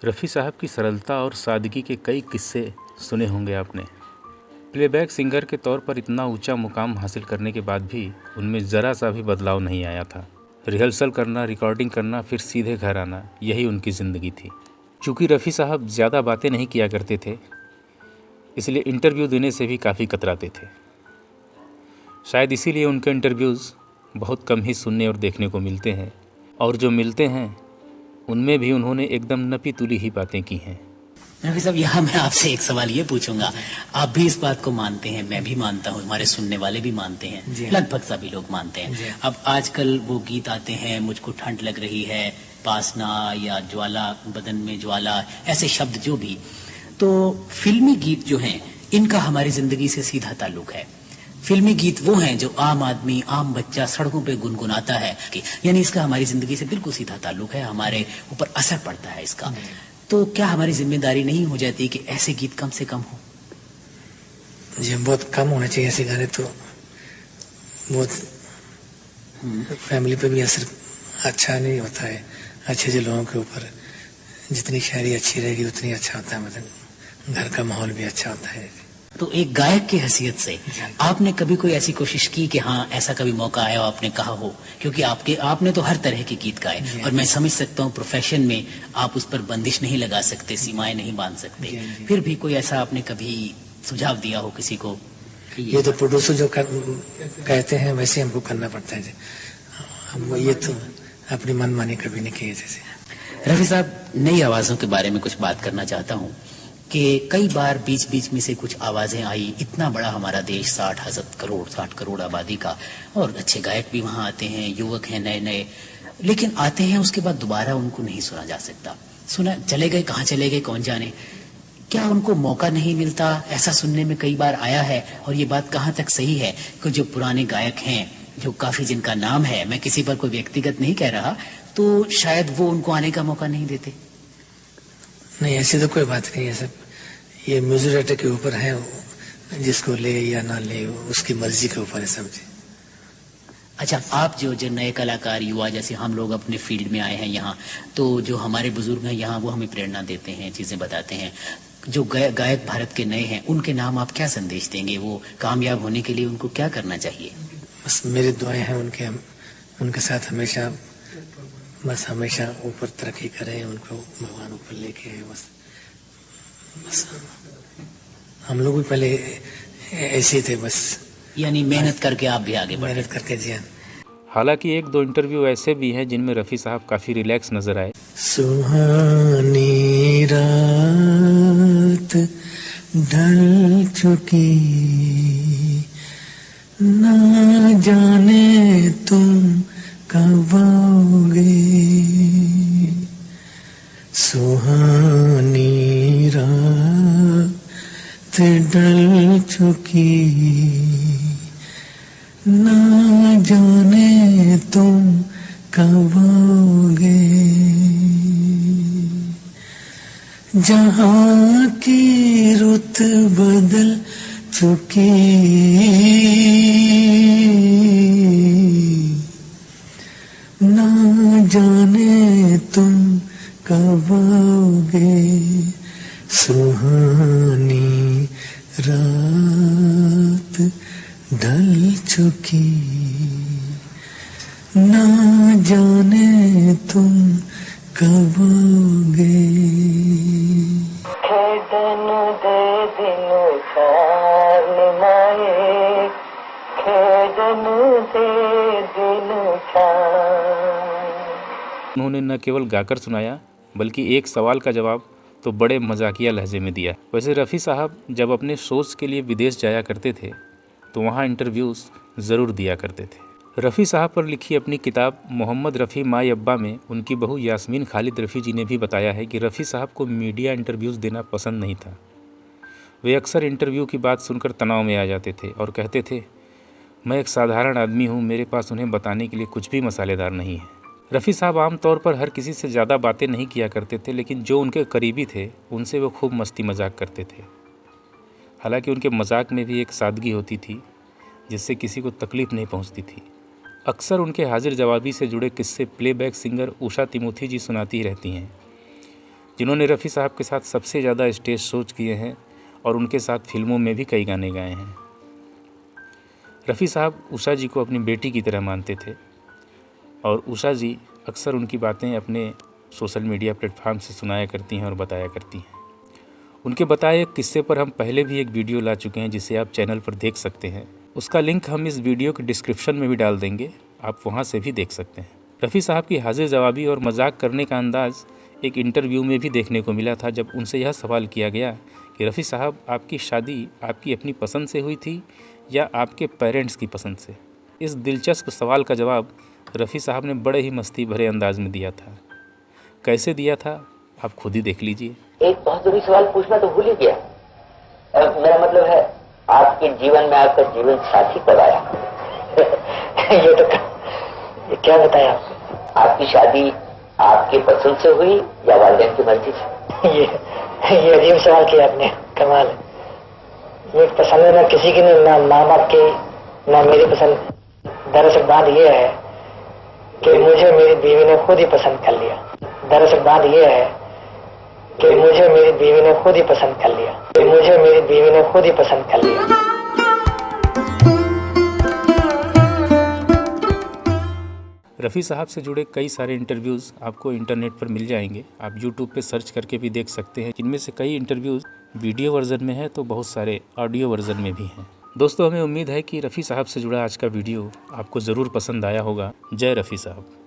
रफ़ी साहब की सरलता और सादगी के कई किस्से सुने होंगे आपने। प्लेबैक सिंगर के तौर पर इतना ऊंचा मुकाम हासिल करने के बाद भी उनमें ज़रा सा भी बदलाव नहीं आया था। रिहर्सल करना, रिकॉर्डिंग करना, फिर सीधे घर आना, यही उनकी ज़िंदगी थी। चूँकि रफ़ी साहब ज़्यादा बातें नहीं किया करते थे, इसलिए इंटरव्यू देने से भी काफ़ी कतराते थे। शायद इसीलिए उनके इंटरव्यूज़ बहुत कम ही सुनने और देखने को मिलते हैं, और जो मिलते हैं उनमें भी उन्होंने एकदम नपी तुली ही बातें की हैं। रफ़ी साहब, यहाँ मैं आपसे एक सवाल ये पूछूंगा, आप भी इस बात को मानते हैं, मैं भी मानता हूँ, हमारे सुनने वाले भी मानते हैं, लगभग सभी लोग मानते हैं। अब आजकल वो गीत आते हैं, मुझको ठंड लग रही है, पासना या ज्वाला, बदन में ज्वाला, ऐसे शब्द जो भी, तो फिल्मी गीत जो हैं इनका हमारी जिंदगी से सीधा ताल्लुक है। फिल्मी गीत वो हैं जो आम आदमी, आम बच्चा सड़कों पे गुनगुनाता है, यानी इसका हमारी जिंदगी से बिल्कुल सीधा ताल्लुक है, हमारे ऊपर असर पड़ता है इसका। तो क्या हमारी जिम्मेदारी नहीं हो जाती कि ऐसे गीत कम से कम हो? जी, बहुत कम होने चाहिए ऐसे गाने, तो बहुत फैमिली पे भी असर अच्छा नहीं होता है। अच्छे जो लोगों के ऊपर जितनी शायरी अच्छी रहेगी उतनी अच्छा होता है, मतलब घर का माहौल भी अच्छा होता है। तो एक गायक की हैसियत से आपने कभी कोई ऐसी कोशिश की कि हाँ ऐसा कभी मौका आया हो, आपने कहा हो, क्योंकि आपने तो हर तरह के गीत गाए और मैं समझ सकता हूँ प्रोफेशन में आप उस पर बंदिश नहीं लगा सकते, सीमाएं नहीं बांध सकते, फिर भी कोई ऐसा आपने कभी सुझाव दिया हो किसी को? ये तो प्रोड्यूसर जो कहते हैं वैसे हमको करना पड़ता है। हम ये तो अपनी मनमानी कभी नहीं किए। जैसे रफ़ी साहब, नई आवाजों के बारे में कुछ बात करना चाहता हूँ कि कई बार बीच बीच में से कुछ आवाजें आई, इतना बड़ा हमारा देश, 60 करोड़ आबादी का, और अच्छे गायक भी वहां आते हैं, युवक हैं नए नए, लेकिन आते हैं उसके बाद दोबारा उनको नहीं सुना जा सकता। सुना चले गए, कहाँ चले गए कौन जाने। क्या उनको मौका नहीं मिलता? ऐसा सुनने में कई बार आया है, और ये बात कहाँ तक सही है कि जो पुराने गायक हैं, जो काफी जिनका नाम है, मैं किसी पर कोई व्यक्तिगत नहीं कह रहा, तो शायद वो उनको आने का मौका नहीं देते? नहीं, ऐसी तो कोई बात नहीं है। सब ये म्यूजिक डायरेक्टर के ऊपर है, जिसको ले या ना ले उसकी मर्जी के ऊपर है सब। अच्छा, आप जो नए कलाकार, युवा, जैसे हम लोग अपने फील्ड में आए हैं यहाँ, तो जो हमारे बुजुर्ग हैं यहाँ वो हमें प्रेरणा देते हैं, चीजें बताते हैं। जो गायक भारत के नए हैं उनके नाम आप क्या संदेश देंगे? वो कामयाब होने के लिए उनको क्या करना चाहिए? बस मेरी दुआएं हैं उनके साथ हमेशा, बस हमेशा ऊपर तरक्की करें, उनको भगवान ऊपर लेके आए। बस हम लोग भी पहले ऐसे थे, बस यानी मेहनत करके आप भी आगे बढ़े। मेहनत करके जी। हालांकि एक दो इंटरव्यू ऐसे भी हैं जिनमें रफ़ी साहब काफ़ी रिलैक्स नज़र आए। सुहानी रात ढल चुकी, ना जाने तुम कब आओगे। सुहानी रात ढल चुकी, ना जाने तुम कब आओगे। जहाँ की रुत बदल चुकी, ना जाने तुम कब आओगे। सुहानी रात ढल चुकी, ना जाने तुम कब आओगे। खेदन दे दिल चाल माए, खेदन दे दिल चाल। उन्होंने न केवल गाकर सुनाया बल्कि एक सवाल का जवाब तो बड़े मजाकिया लहजे में दिया। वैसे रफ़ी साहब जब अपने शोज़ के लिए विदेश जाया करते थे तो वहाँ इंटरव्यूज़ ज़रूर दिया करते थे। रफ़ी साहब पर लिखी अपनी किताब मोहम्मद रफ़ी माई अब्बा में उनकी बहू यास्मीन खालिद रफ़ी जी ने भी बताया है कि रफ़ी साहब को मीडिया इंटरव्यूज़ देना पसंद नहीं था। वे अक्सर इंटरव्यू की बात सुनकर तनाव में आ जाते थे और कहते थे, मैं एक साधारण आदमी हूँ, मेरे पास उन्हें बताने के लिए कुछ भी मसालेदार नहीं है। रफ़ी साहब आमतौर पर हर किसी से ज़्यादा बातें नहीं किया करते थे, लेकिन जो उनके करीबी थे उनसे वो खूब मस्ती मजाक करते थे। हालांकि उनके मजाक में भी एक सादगी होती थी जिससे किसी को तकलीफ़ नहीं पहुंचती थी। अक्सर उनके हाजिर जवाबी से जुड़े किस्से प्लेबैक सिंगर उषा तिमोथी जी सुनाती रहती हैं। जिन्होंने रफ़ी साहब के साथ सबसे ज़्यादा स्टेज शोज किए हैं और उनके साथ फिल्मों में भी कई गाने गाए हैं। रफ़ी साहब उषा जी को अपनी बेटी की तरह मानते थे और उषा जी अक्सर उनकी बातें अपने सोशल मीडिया प्लेटफॉर्म से सुनाया करती हैं और बताया करती हैं। उनके बताए एक किस्से पर हम पहले भी एक वीडियो ला चुके हैं जिसे आप चैनल पर देख सकते हैं। उसका लिंक हम इस वीडियो के डिस्क्रिप्शन में भी डाल देंगे, आप वहां से भी देख सकते हैं। रफ़ी साहब की हाजिर जवाबी और मजाक करने का अंदाज़ एक इंटरव्यू में भी देखने को मिला था, जब उनसे यह सवाल किया गया कि रफ़ी साहब, आपकी शादी आपकी अपनी पसंद से हुई थी या आपके पेरेंट्स की पसंद से? इस दिलचस्प सवाल का जवाब रफ़ी साहब ने बड़े ही मस्ती भरे अंदाज में दिया था। कैसे दिया था आप खुद ही देख लीजिए। एक बहुत जरूरी सवाल पूछना तो भूल ही गया। मेरा मतलब है, आपके जीवन में आपका जीवन साथी कब आया? ये क्या बताया आपको? आपकी शादी आपके पसंद से हुई या वालिदैन की मर्जी से? ये अजीब सवाल किया आपने, कमाल है। ये पसंद है ना किसी की, ना माँ बाप की, ना मेरी पसंद। दरअसल बात यह है कि मुझे मेरी बीवी ने खुद ही पसंद कर लिया। दरअसल बात यह है कि मुझे मेरी बीवी ने खुद ही पसंद कर लिया। मुझे मेरी बीवी ने खुद ही पसंद कर लिया। रफ़ी साहब से जुड़े कई सारे इंटरव्यूज़ आपको इंटरनेट पर मिल जाएंगे। आप यूट्यूब पे सर्च करके भी देख सकते हैं। इनमें से कई इंटरव्यूज़ वीडियो वर्जन में है तो बहुत सारे ऑडियो वर्जन में भी हैं। दोस्तों, हमें उम्मीद है कि रफ़ी साहब से जुड़ा आज का वीडियो आपको ज़रूर पसंद आया होगा। जय रफ़ी साहब।